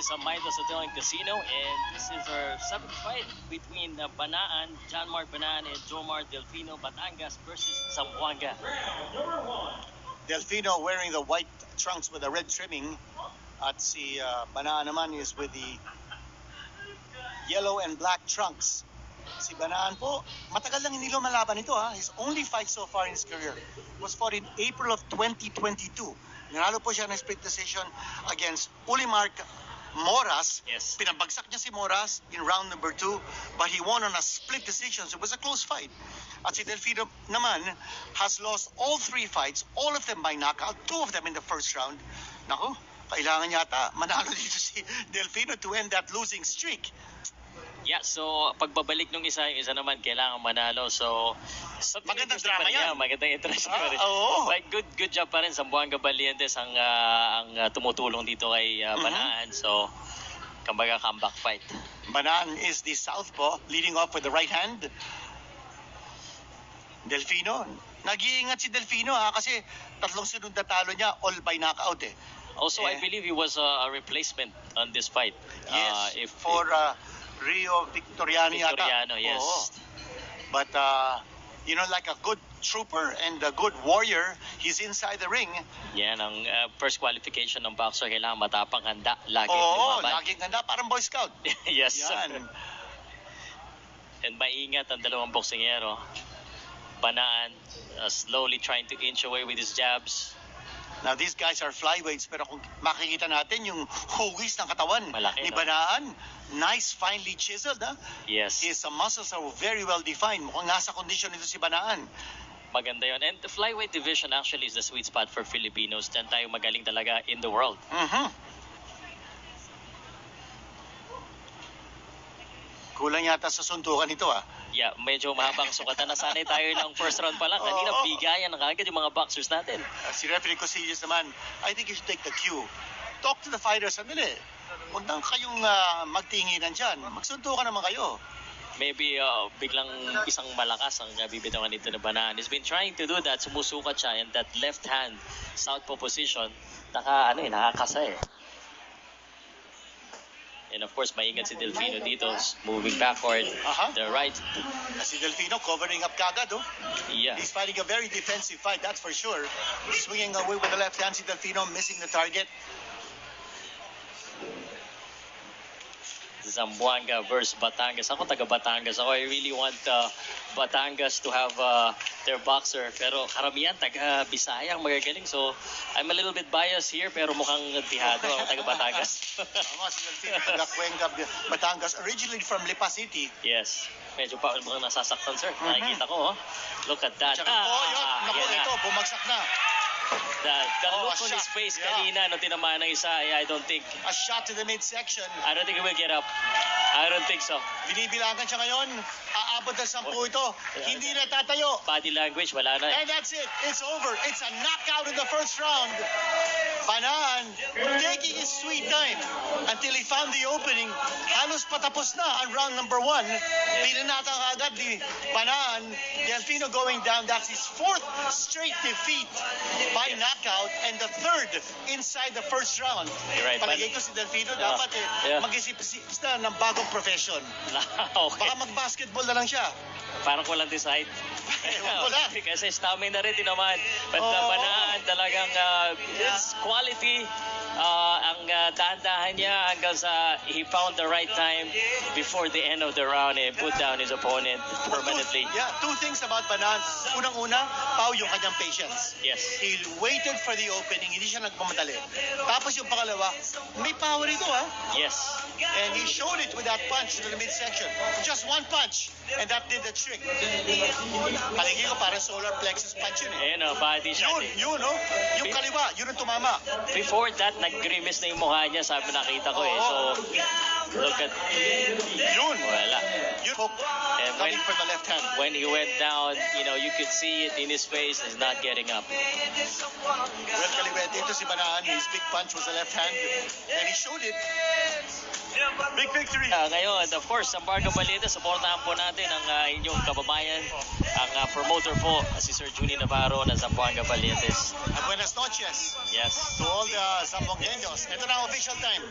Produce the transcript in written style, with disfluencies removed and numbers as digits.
sa Midas Hotel and Casino, and this is our 7th fight between Banaan, John Mark Banaan, and Jomar Delfino Batangas versus Zamboanga. Delfino wearing the white trunks with the red trimming, at si Banaan naman is with the yellow and black trunks. Si Banaan po, matagal lang hindi lumalaban ito ha. His only fight so far in his career was fought in April of 2022. Nanalo po siya ng split decision against Ulimark Moras. Yes. Pinabagsak niya si Moras in round number 2, but he won on a split decision. So it was a close fight. At si Delfino naman has lost all 3 fights, all of them by knockout, 2 of them in the first round. Naku, kailangan yata manalo dito si Delfino to end that losing streak. Yeah, so pagbabalik nung isa, yung isa naman kailangan manalo. So Magandang drama yan. Yeah, magandang interesting pa rin. Oo. Like, good job pa rin. Zamboanga Valientes ang tumutulong dito kay Banaan. So, kumbaga comeback fight. Banaan is the southpaw, leading off with the right hand. Delfino, nag-iingat si Delfino ha, kasi 3 sunod na talo niya, all by knockout eh. Also, I believe he was a replacement on this fight. Yes, for Rio Victoriano yata. Victoriano, yes. Oo. But, like a good trooper and a good warrior, he's inside the ring. Yan ang first qualification ng boxer. Kailangan matapang, handa, lagi Oo, lumaban. laging handa, parang Boy Scout. Yes. Yan. And maingat ang dalawang boksingero. Banaan slowly trying to inch away with his jabs. Now, these guys are flyweights, pero kung makikita natin yung hugis ng katawan Malaki, ni no? Banaan, nice, finely chiseled. Ha? Yes. His muscles are very well defined. Mukhang nasa condition ito si Banaan. Maganda yun. And the flyweight division actually is the sweet spot for Filipinos. Diyan tayo magaling talaga in the world. Kulang yata sa suntukan ito ah. Yeah, medyo mahabang sukatan. Nasanay tayo ng first round pa lang. Kanina, Oo. bigayan ng agad yung mga boxers natin. Si Referee Cosillas naman, I think you should take the cue. Talk to the fighters, sandali. Huwag nang kayong magtinginan dyan. Magsuntukan naman kayo. Maybe biglang isang malakas ang bibitawan nito na Banaan. He's been trying to do that. Sumusukat siya in that left hand southpaw position. Nakakasa eh. And of course, maingat si Delfino dito, moving backward, the right. Si Delfino covering up kagad, oh. Yeah. He's fighting a very defensive fight, that's for sure. Swinging away with the left hand, si Delfino missing the target. Zamboanga versus Batangas. Ako taga Batangas. Ako, I really want Batangas to have their boxer. Pero karamihan taga Bisaya ang magagaling. So, I'm a little bit biased here, pero mukhang tihado ako taga Batangas. Tama, si Delfino, taga Cuenca, Batangas, originally from Lipa City. Yes. Medyo pa mukhang nasasaktan, sir. Nakikita ko, oh. Look at that. Tsaka, naku, yan na. ito, bumagsak na. The look on his face kanina nung tinamaan ng isa, I don't think. A shot to the midsection. I don't think he will get up. I don't think so. Binibilangan siya ngayon. Aabot na 10 ito. Hindi na tatayo. Body language, wala na. And that's it. It's over. It's a knockout in the first round. Banaan taking his sweet time until he found the opening. Halos patapos na ang round number 1. Pinanata agad ni Banaan. Delfino going down. That's his 4th straight defeat by knockout and the 3rd inside the first round. Right, Palagay ko si Delfino dapat mag-isip-isip na ng bagong profession. Okay. Baka mag-basketball na lang siya. Parang walang decide. Wala. Kasi stamina rin tinamaan. But Banaan talagang it's quality. Ang dahan-dahan niya hanggang sa he found the right time before the end of the round and put down his opponent permanently. Yeah, 2 things about Banaan. Unang-una, Pao, yung kanyang patience. Yes. He waited for the opening, hindi siya nagmamadali. Tapos yung pangalawa, may power ito ha. Yes. And he showed it with that punch to the midsection. Just 1 punch, and that did the trick. Palagi ko parang solar plexus punch yun eh. Ayun, body shot. Yun, oh. Yung kaliwa, yun ang tumama. Before that, nag-grimace na yung mukha niya, sabi nakita ko eh. So, look at... Yun. Wala. Yun, hook. And Coming from the left hand. when he went down, you could see it in his face. He's not getting up. Well, Kaliwete, ito si Banaan, his big punch was a left hand, and he showed it. Big victory. Ngayon, of course, sa Sambarga Balete, supportahan po natin ang inyong kababayan, ang promoter po, si Sir Junie Navarro ng Zamboanga Baletes. Buenas noches Yes. to all the Zamboangueños. Ito na ang official time.